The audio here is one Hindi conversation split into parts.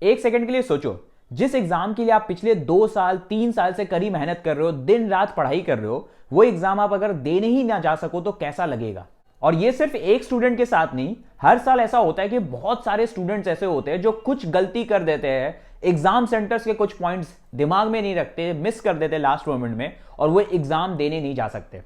एक सेकंड के लिए सोचो, जिस एग्जाम के लिए आप पिछले 2 साल 3 साल से कड़ी मेहनत कर रहे हो, दिन रात पढ़ाई कर रहे हो, वो एग्जाम आप अगर देने ही ना जा सको तो कैसा लगेगा। और ये सिर्फ एक स्टूडेंट के साथ नहीं, हर साल ऐसा होता है कि बहुत सारे स्टूडेंट्स ऐसे होते हैं जो कुछ गलती कर देते हैं, एग्जाम सेंटर्स के कुछ पॉइंट्स दिमाग में नहीं रखते, मिस कर देते लास्ट मोमेंट में, और वो एग्जाम देने नहीं जा सकते।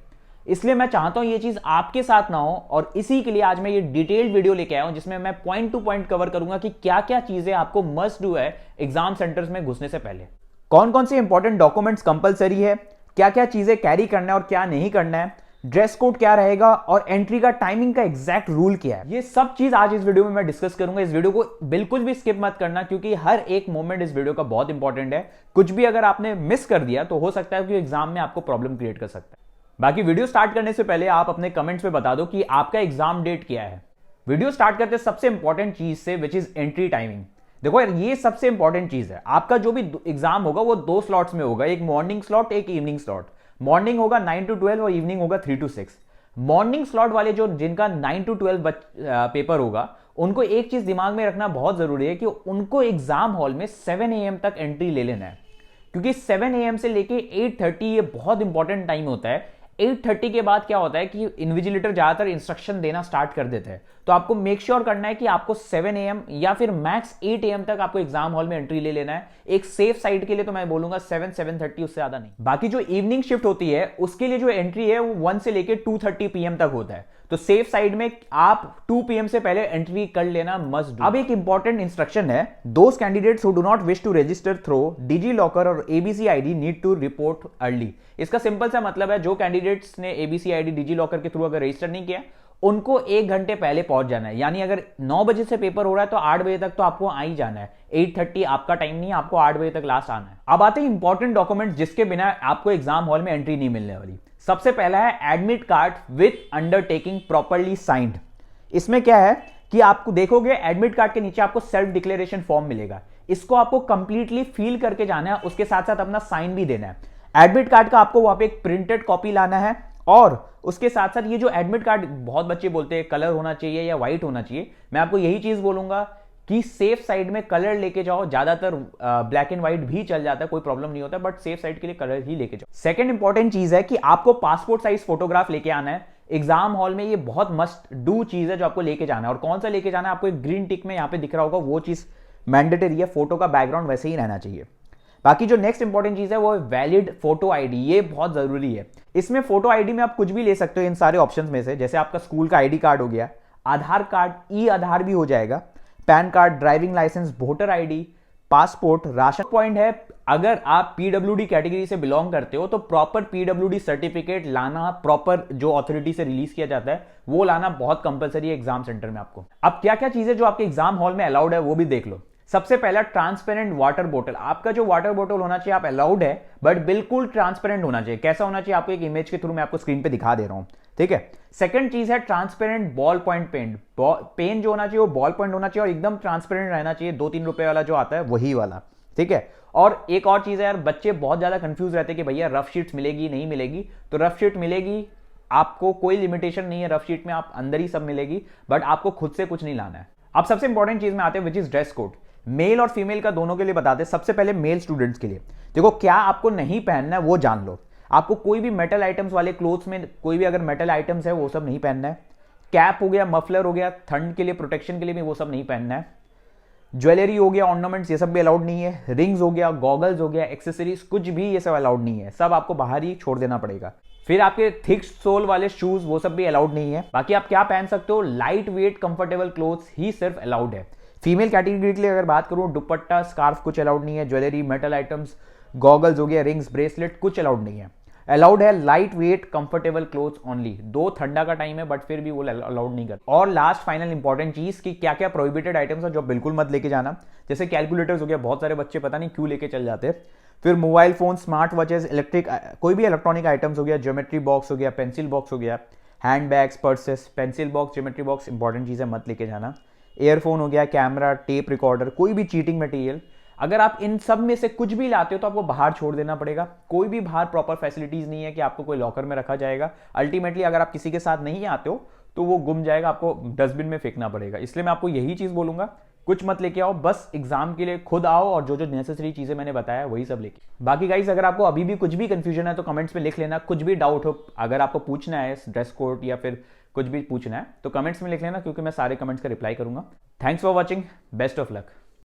इसलिए मैं चाहता हूं ये चीज आपके साथ ना हो, और इसी के लिए आज मैं ये डिटेल्ड वीडियो लेके आया हूं जिसमें मैं पॉइंट टू पॉइंट कवर करूंगा कि क्या क्या चीजें आपको मस्ट डू है एग्जाम सेंटर्स में घुसने से पहले। कौन कौन से इंपॉर्टेंट डॉक्यूमेंट्स कंपलसरी है, क्या क्या चीजें कैरी करना है और क्या नहीं करना है, ड्रेस कोड क्या रहेगा, और एंट्री का टाइमिंग का एग्जैक्ट रूल क्या है। ये सब चीज आज इस वीडियो में मैं डिस्कस करूंगा। इस वीडियो को बिल्कुल भी स्किप मत करना, क्योंकि हर एक मोमेंट इस वीडियो का बहुत इंपॉर्टेंट है। कुछ भी अगर आपने मिस कर दिया तो हो सकता है कि एग्जाम में आपको प्रॉब्लम क्रिएट कर सकता है। बाकी वीडियो स्टार्ट करने से पहले आप अपने कमेंट्स में बता दो कि आपका एग्जाम डेट क्या है। वीडियो स्टार्ट करते सबसे इंपॉर्टेंट चीज से, विच इज एंट्री टाइमिंग। देखो यार, ये सबसे इंपॉर्टेंट चीज है। आपका जो भी एग्जाम होगा वो 2 स्लॉट्स में होगा, एक मॉर्निंग स्लॉट, एक इवनिंग स्लॉट। मॉर्निंग होगा 9 to 12 और इवनिंग होगा 3 to 6। मॉर्निंग स्लॉट वाले जो जिनका 9 to 12 पेपर होगा, उनको एक चीज दिमाग में रखना बहुत जरूरी है कि उनको एग्जाम हॉल में 7 AM तक एंट्री ले लेना है, क्योंकि 7 AM से लेके 8:30 ये बहुत इंपॉर्टेंट टाइम होता है। 8:30 के बाद क्या होता है कि इन्विजिलेटर ज्यादातर इंस्ट्रक्शन देना स्टार्ट कर देते हैं, तो आपको मेक श्योर करना है कि आपको 7 AM या फिर मैक्स 8 AM तक आपको एग्जाम हॉल में एंट्री ले लेना है। एक सेफ साइड के लिए तो मैं बोलूंगा 7-7:30, उससे ज्यादा नहीं। बाकी जो इवनिंग शिफ्ट होती है उसके लिए जो एंट्री है वो 1 से लेके 2:30 PM तक होता है, तो सेफ साइड में आप 2 PM से पहले एंट्री कर लेना मस्ट डू। अब एक इंपॉर्टेंट इंस्ट्रक्शन है, those candidates who do not wish to register through DigiLocker और ABC ID need to report early. इसका सिंपल सा मतलब है, जो कैंडिडेट्स ने एबीसी आईडी डिजी लॉकर के थ्रू अगर रजिस्टर नहीं किया, उनको 1 घंटे पहले पहुंच जाना है। यानी अगर 9 बजे से पेपर हो रहा है तो 8 बजे तक तो आपको आ ही जाना है। 8:30 आपका टाइम नहीं है, आपको 8 बजे तक लास्ट आना है। अब आते हैं इंपॉर्टेंट डॉक्यूमेंट्स जिसके बिना आपको एग्जाम हॉल में एंट्री नहीं मिलने वाली। सबसे पहला है admit card with undertaking properly signed. इसमें क्या है कि आपको देखोगे एडमिट कार्ड के नीचे आपको सेल्फ डिक्लेरेशन फॉर्म मिलेगा, इसको आपको कंप्लीटली फिल करके जाना है, उसके साथ साथ अपना साइन भी देना है। एडमिट कार्ड का आपको वहां पे एक प्रिंटेड कॉपी लाना है, और उसके साथ साथ ये जो एडमिट कार्ड, बहुत बच्चे बोलते हैं कलर होना चाहिए या व्हाइट होना चाहिए, मैं आपको यही चीज बोलूंगा कि सेफ साइड में कलर लेके जाओ। ज्यादातर ब्लैक एंड व्हाइट भी चल जाता है, कोई प्रॉब्लम नहीं होता, बट सेफ साइड के लिए कलर ही लेके जाओ। सेकंड इंपॉर्टेंट चीज है कि आपको पासपोर्ट साइज फोटोग्राफ लेके आना है एग्जाम हॉल में। ये बहुत मस्ट डू चीज है जो आपको लेके जाना है। और कौन सा लेके जाना है, आपको एक ग्रीन टिक में यहां पे दिख रहा होगा, वो चीज मैंडेटरी है। फोटो का बैकग्राउंड वैसे ही रहना चाहिए। बाकी जो नेक्स्ट इंपॉर्टेंट चीज है वो वैलिड फोटो आईडी, ये बहुत जरूरी है। इसमें फोटो आईडी में आप कुछ भी ले सकते हो इन सारे ऑप्शंस में से, जैसे आपका स्कूल का आईडी कार्ड हो गया, आधार कार्ड, ई आधार भी हो जाएगा, PAN card, driving licence, voter ID, passport, ration. Point है, अगर आप पीडब्ल्यूडी कैटेगरी से बिलोंग करते हो तो प्रॉपर पीडब्ल्यूडी सर्टिफिकेट लाना, प्रॉपर जो अथॉरिटी से रिलीज किया जाता है वो लाना बहुत कंपलसरी है एग्जाम सेंटर में आपको। अब क्या क्या चीजें जो आपके एग्जाम हॉल में अलाउड है वो भी देख लो। सबसे पहला ट्रांसपेरेंट वाटर बोतल। आपका जो वाटर बोतल होना चाहिए, आप अलाउड है, बट बिल्कुल ट्रांसपेरेंट होना चाहिए। कैसा होना चाहिए, आपको एक इमेज के थ्रू मैं आपको स्क्रीन पे दिखा दे रहा हूं, ठीक है। सेकंड चीज है transparent ball point pen. Pen जो होना चाहिए वो बॉल पॉइंट होना चाहिए और एकदम ट्रांसपेरेंट रहना चाहिए, 2-3 रुपए वाला जो आता है वही वाला, ठीक है। और एक और चीज है यार, बच्चे बहुत ज्यादा कंफ्यूज रहते हैं कि भैया रफ शीट्स मिलेगी नहीं मिलेगी, तो रफ शीट मिलेगी, आपको कोई लिमिटेशन नहीं है रफ शीट में, आप अंदर ही सब मिलेगी, बट आपको खुद से कुछ नहीं लाना है। अब सबसे इंपॉर्टेंट चीज में आते हैं, which is dress code. Male और फीमेल का दोनों के लिए बताते हैं। सबसे पहले मेल स्टूडेंट्स के लिए देखो, क्या आपको नहीं पहनना है वो जान लो। आपको कोई भी मेटल आइटम्स वाले क्लोथ्स में, कोई भी अगर मेटल आइटम्स है वो सब नहीं पहनना है। कैप हो गया, मफलर हो गया, ठंड के लिए प्रोटेक्शन के लिए भी वो सब नहीं पहनना है। ज्वेलरी हो गया, ऑर्नामेंट्स, ये सब भी अलाउड नहीं है। रिंग्स हो गया, गॉगल्स हो गया, एक्सेसरीज, कुछ भी ये सब अलाउड नहीं है, सब आपको बाहर ही छोड़ देना पड़ेगा। फिर आपके थिक सोल वाले शूज, वो सब भी अलाउड नहीं है। बाकी आप क्या पहन सकते हो, लाइट वेट कंफर्टेबल क्लोथ्स ही सिर्फ अलाउड है। फीमेल कैटेगरी के लिए अगर बात करूं, दुपट्टा, स्कार्फ कुछ अलाउड नहीं है। ज्वेलरी, मेटल आइटम्स, गॉगल्स हो गया, रिंग्स, ब्रेसलेट कुछ अलाउड नहीं है। अलाउड है light weight comfortable clothes only. 2 ठंडा का टाइम है बट फिर भी वो अलाउड नहीं करते। और लास्ट फाइनल इंपॉर्टेंट चीज कि क्या क्या प्रोहिबिटेड आइटम्स है जो बिल्कुल मत लेके जाना, जैसे कैलकुलेटर्स हो गया, बहुत सारे बच्चे पता नहीं क्यों लेके चल जाते हैं। फिर mobile phone, smart watches, electric कोई भी इलेक्ट्रॉनिक आइटम्स हो गया, ज्योमेट्री बॉक्स हो गया, पेंसिल बॉक्स हो गया, hand bags, purses, pencil box, geometry box, important चीजें मत लेके जाना। एयरफोन हो गया, कैमरा, टेप रिकॉर्डर, कोई भी चीटिंग मटेरियल, अगर आप इन सब में से कुछ भी लाते हो तो आपको बाहर छोड़ देना पड़ेगा। कोई भी बाहर प्रॉपर फैसिलिटीज नहीं है कि आपको कोई लॉकर में रखा जाएगा। अल्टीमेटली अगर आप किसी के साथ नहीं आते हो तो वो गुम जाएगा, आपको डस्टबिन में फेंकना पड़ेगा। इसलिए मैं आपको यही चीज बोलूंगा कुछ मत लेके आओ, बस एग्जाम के लिए खुद आओ और जो जो नेसेसरी चीजें मैंने बताया वही सब लेके। बाकी गाइस अगर आपको अभी भी कुछ भी कंफ्यूजन है तो कमेंट्स में लिख लेना, कुछ भी डाउट हो, अगर आपको पूछना है ड्रेस कोड या फिर कुछ भी पूछना है तो कमेंट्स में लिख लेना, क्योंकि मैं सारे कमेंट्स का रिप्लाई करूंगा। Thanks for watching, best of luck.